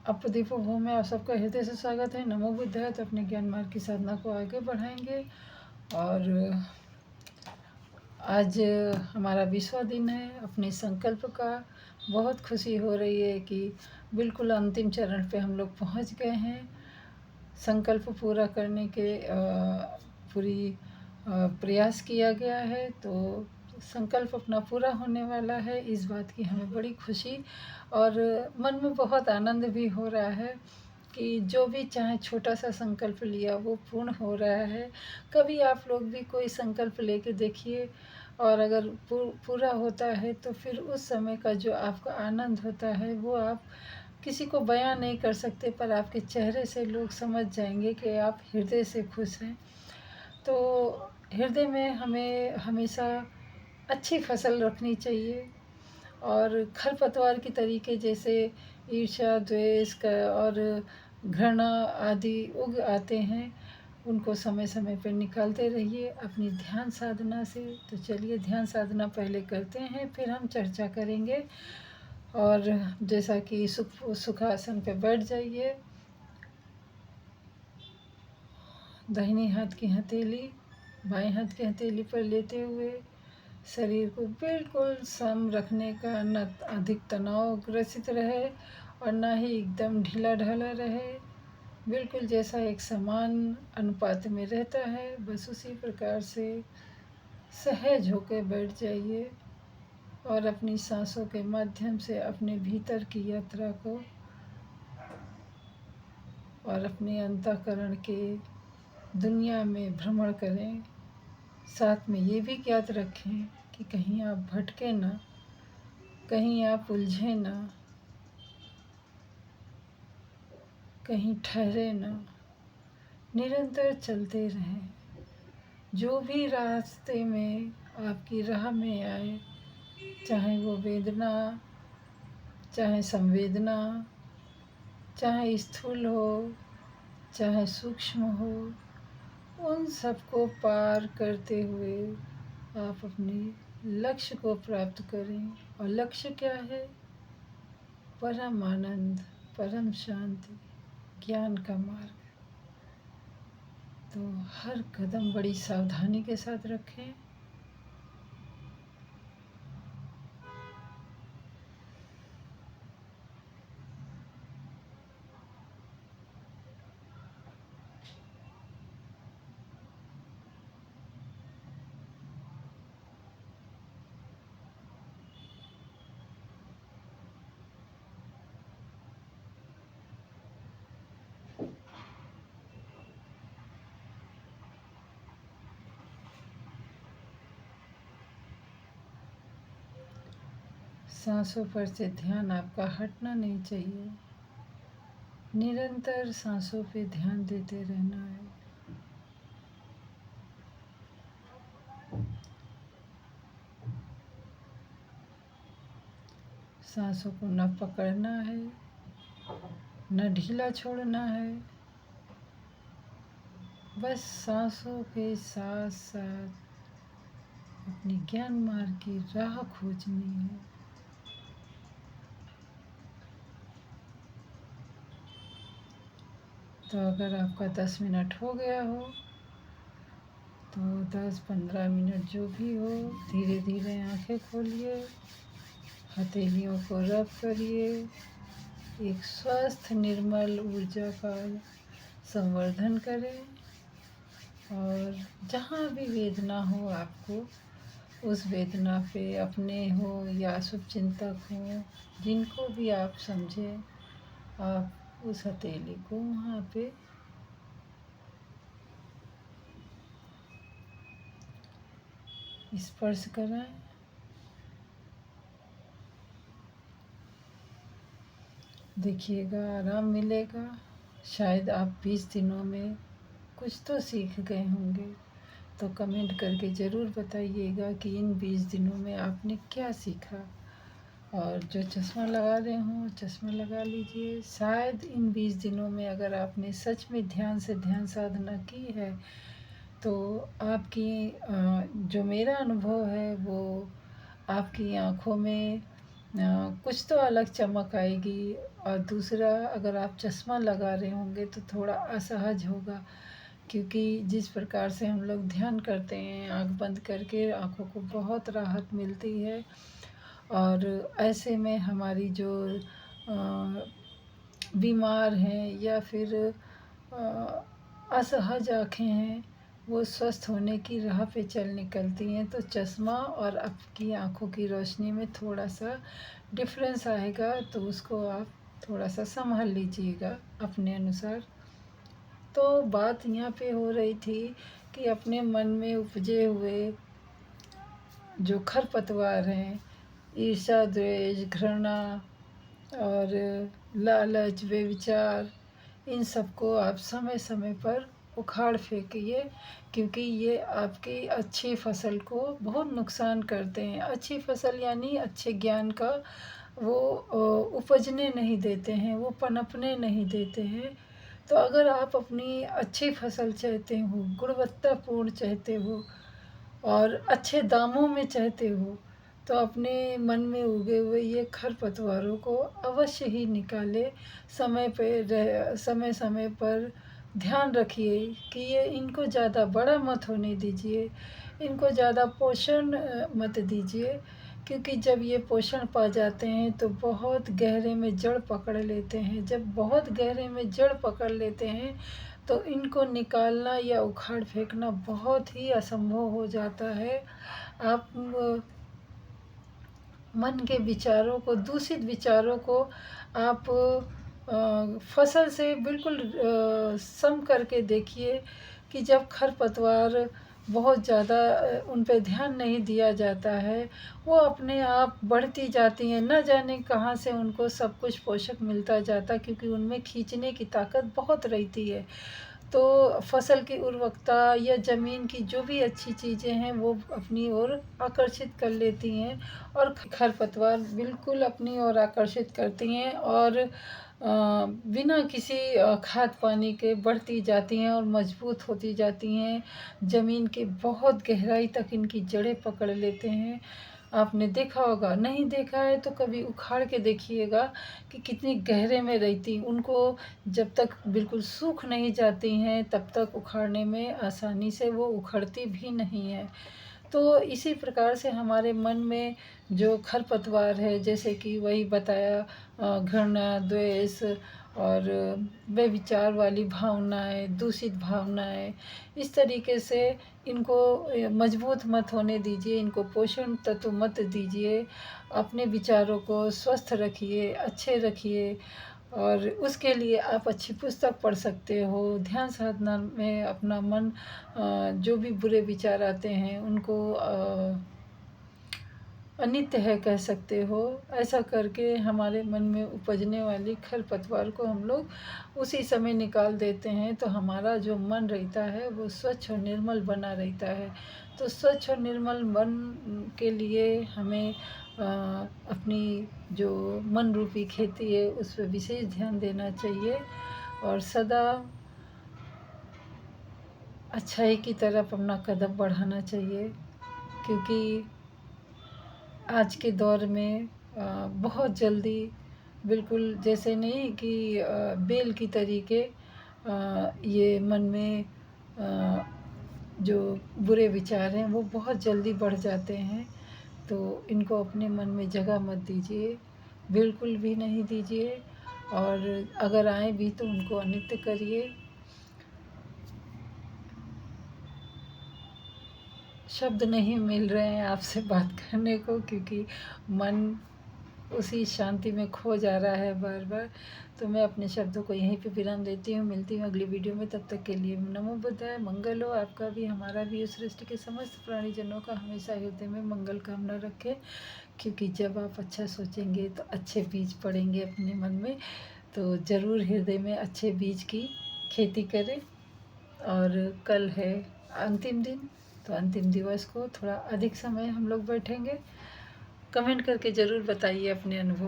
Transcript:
अपदीप भूमि में आप सबका हृदय से स्वागत है। नमो बुद्धाय। तो अपने ज्ञान मार्ग की साधना को आगे बढ़ाएंगे और आज हमारा 20वां दिन है अपने संकल्प का। बहुत खुशी हो रही है कि बिल्कुल अंतिम चरण पे हम लोग पहुंच गए हैं। संकल्प पूरा करने के पूरी प्रयास किया गया है, तो संकल्प अपना पूरा होने वाला है। इस बात की हमें बड़ी खुशी और मन में बहुत आनंद भी हो रहा है कि जो भी चाहे छोटा सा संकल्प लिया वो पूर्ण हो रहा है। कभी आप लोग भी कोई संकल्प लेके देखिए और अगर पूरा होता है तो फिर उस समय का जो आपका आनंद होता है वो आप किसी को बयां नहीं कर सकते, पर आपके चेहरे से लोग समझ जाएंगे कि आप हृदय से खुश हैं। तो हृदय में हमें हमेशा अच्छी फसल रखनी चाहिए और खरपतवार की तरीके जैसे ईर्ष्या, द्वेष और घृणा आदि उग आते हैं, उनको समय समय पर निकालते रहिए अपनी ध्यान साधना से। तो चलिए ध्यान साधना पहले करते हैं, फिर हम चर्चा करेंगे। और जैसा कि सुखासन पे बैठ जाइए, दाहिनी हाथ की हथेली बाएं हाथ की हथेली पर लेते हुए शरीर को बिल्कुल सम रखने का, न अधिक तनाव ग्रसित रहे और न ही एकदम ढीला ढाला रहे, बिल्कुल जैसा एक समान अनुपात में रहता है बस उसी प्रकार से सहज होकर बैठ जाइए और अपनी सांसों के माध्यम से अपने भीतर की यात्रा को और अपने अंतःकरण के दुनिया में भ्रमण करें। साथ में ये भी ज्ञात रखें कि कहीं आप भटके ना, कहीं आप उलझे ना, कहीं ठहरे ना, निरंतर चलते रहें। जो भी रास्ते में आपकी राह में आए, चाहे वो वेदना, चाहे संवेदना, चाहे स्थूल हो, चाहे सूक्ष्म हो, उन सबको पार करते हुए आप अपने लक्ष्य को प्राप्त करें। और लक्ष्य क्या है? परम आनंद, परम शांति, ज्ञान का मार्ग। तो हर कदम बड़ी सावधानी के साथ रखें। सांसों पर से ध्यान आपका हटना नहीं चाहिए। निरंतर सांसों पे ध्यान देते रहना है। सांसों को न पकड़ना है, न ढीला छोड़ना है। बस सांसों के साथ साथ अपनी ज्ञान मार्ग की राह खोजनी है। तो अगर आपका 10 मिनट हो गया हो तो 10-15 मिनट जो भी हो, धीरे धीरे आंखें खोलिए, हथेलियों को रब करिए, एक स्वस्थ निर्मल ऊर्जा का संवर्धन करें और जहाँ भी वेदना हो आपको, उस वेदना पे अपने हो या शुभचिंतक हो, जिनको भी आप समझें, आप उस हथेली को वहाँ पे स्पर्श कराएं। देखिएगा आराम मिलेगा। शायद आप 20 दिनों में कुछ तो सीख गए होंगे। तो कमेंट करके ज़रूर बताइएगा कि इन 20 दिनों में आपने क्या सीखा। और जो चश्मा लगा रहे हों, चश्मा लगा लीजिए। शायद इन 20 दिनों में अगर आपने सच में ध्यान से ध्यान साधना की है तो आपकी जो मेरा अनुभव है वो आपकी आँखों में कुछ तो अलग चमक आएगी। और दूसरा, अगर आप चश्मा लगा रहे होंगे तो थोड़ा असहज होगा, क्योंकि जिस प्रकार से हम लोग ध्यान करते हैं आँख बंद करके, आँखों को बहुत राहत मिलती है। और ऐसे में हमारी जो बीमार हैं या फिर असहज आँखें हैं, वो स्वस्थ होने की राह पे चल निकलती हैं। तो चश्मा और आपकी आँखों की रोशनी में थोड़ा-सा डिफ़रेंस आएगा, तो उसको आप थोड़ा-सा सँभाल लीजिएगा अपने अनुसार। तो बात यहाँ पे हो रही थी कि अपने मन में उपजे हुए जो खरपतवार हैं, ईर्ष्या, द्वेष, घृणा और लालच, व्यभिचार, इन सबको आप समय-समय पर उखाड़ फेंकिए, क्योंकि ये आपकी अच्छी फसल को बहुत नुकसान करते हैं। अच्छी फसल यानी अच्छे ज्ञान का वो उपजने नहीं देते हैं, वो पनपने नहीं देते हैं। तो अगर आप अपनी अच्छी फसल चाहते हो, गुणवत्तापूर्ण चाहते हो और अच्छे दामों में चाहते हो, तो अपने मन में उगे हुए ये खरपतवारों को अवश्य ही निकालें। समय-समय पर ध्यान रखिए कि ये इनको ज़्यादा बड़ा मत होने दीजिए, इनको ज़्यादा पोषण मत दीजिए, क्योंकि जब ये पोषण पा जाते हैं तो बहुत गहरे में जड़ पकड़ लेते हैं। जब बहुत गहरे में जड़ पकड़ लेते हैं तो इनको निकालना या उखाड़ फेंकना बहुत ही असंभव हो जाता है। आप मन के विचारों को, दूषित विचारों को आप फसल से बिल्कुल सम करके देखिए कि जब खरपतवार बहुत ज़्यादा उन पे ध्यान नहीं दिया जाता है, वो अपने आप बढ़ती जाती हैं। न जाने कहाँ से उनको सब कुछ पोषक मिलता जाता, क्योंकि उनमें खींचने की ताकत बहुत रहती है। तो फसल की उर्वरकता या ज़मीन की जो भी अच्छी चीज़ें हैं वो अपनी ओर आकर्षित कर लेती हैं, और खरपतवार बिल्कुल अपनी ओर आकर्षित करती हैं और बिना किसी खाद पानी के बढ़ती जाती हैं और मजबूत होती जाती हैं। ज़मीन के बहुत गहराई तक इनकी जड़ें पकड़ लेते हैं। आपने देखा होगा, नहीं देखा है तो कभी उखाड़ के देखिएगा कि कितनी गहरे में रहती। उनको जब तक बिल्कुल सूख नहीं जाती हैं तब तक उखाड़ने में आसानी से वो उखड़ती भी नहीं है। तो इसी प्रकार से हमारे मन में जो खरपतवार है, जैसे कि वही बताया, घृणा, द्वेष और व्यभिचार वाली भावनाएँ, दूषित भावनाएँ, इस तरीके से इनको मजबूत मत होने दीजिए, इनको पोषण तत्व मत दीजिए। अपने विचारों को स्वस्थ रखिए, अच्छे रखिए, और उसके लिए आप अच्छी पुस्तक पढ़ सकते हो। ध्यान साधना में अपना मन जो भी बुरे विचार आते हैं उनको अनित्य है कह सकते हो। ऐसा करके हमारे मन में उपजने वाली खरपतवार को हम लोग उसी समय निकाल देते हैं, तो हमारा जो मन रहता है वो स्वच्छ और निर्मल बना रहता है। तो स्वच्छ और निर्मल मन के लिए हमें अपनी जो मन रूपी खेती है उस पर विशेष ध्यान देना चाहिए, और सदा अच्छाई की तरफ अपना कदम बढ़ाना चाहिए, क्योंकि आज के दौर में बहुत जल्दी, बिल्कुल जैसे नहीं कि बेल की तरीके ये मन में जो बुरे विचार हैं वो बहुत जल्दी बढ़ जाते हैं। तो इनको अपने मन में जगह मत दीजिए, बिल्कुल भी नहीं दीजिए, और अगर आए भी तो उनको अनित्य करिए। शब्द नहीं मिल रहे हैं आपसे बात करने को, क्योंकि मन उसी शांति में खो जा रहा है बार बार। तो मैं अपने शब्दों को यहीं पे विराम देती हूँ। मिलती हूँ अगली वीडियो में, तब तक के लिए नमो बुद्धाय। मंगल हो आपका भी, हमारा भी, उस सृष्टि के समस्त प्राणीजनों का हमेशा हृदय में मंगल कामना रखें, क्योंकि जब आप अच्छा सोचेंगे तो अच्छे बीज पड़ेंगे अपने मन में। तो ज़रूर हृदय में अच्छे बीज की खेती करें। और कल है अंतिम दिन, तो अंतिम दिवस को थोड़ा अधिक समय हम लोग बैठेंगे। कमेंट करके ज़रूर बताइए अपने अनुभव।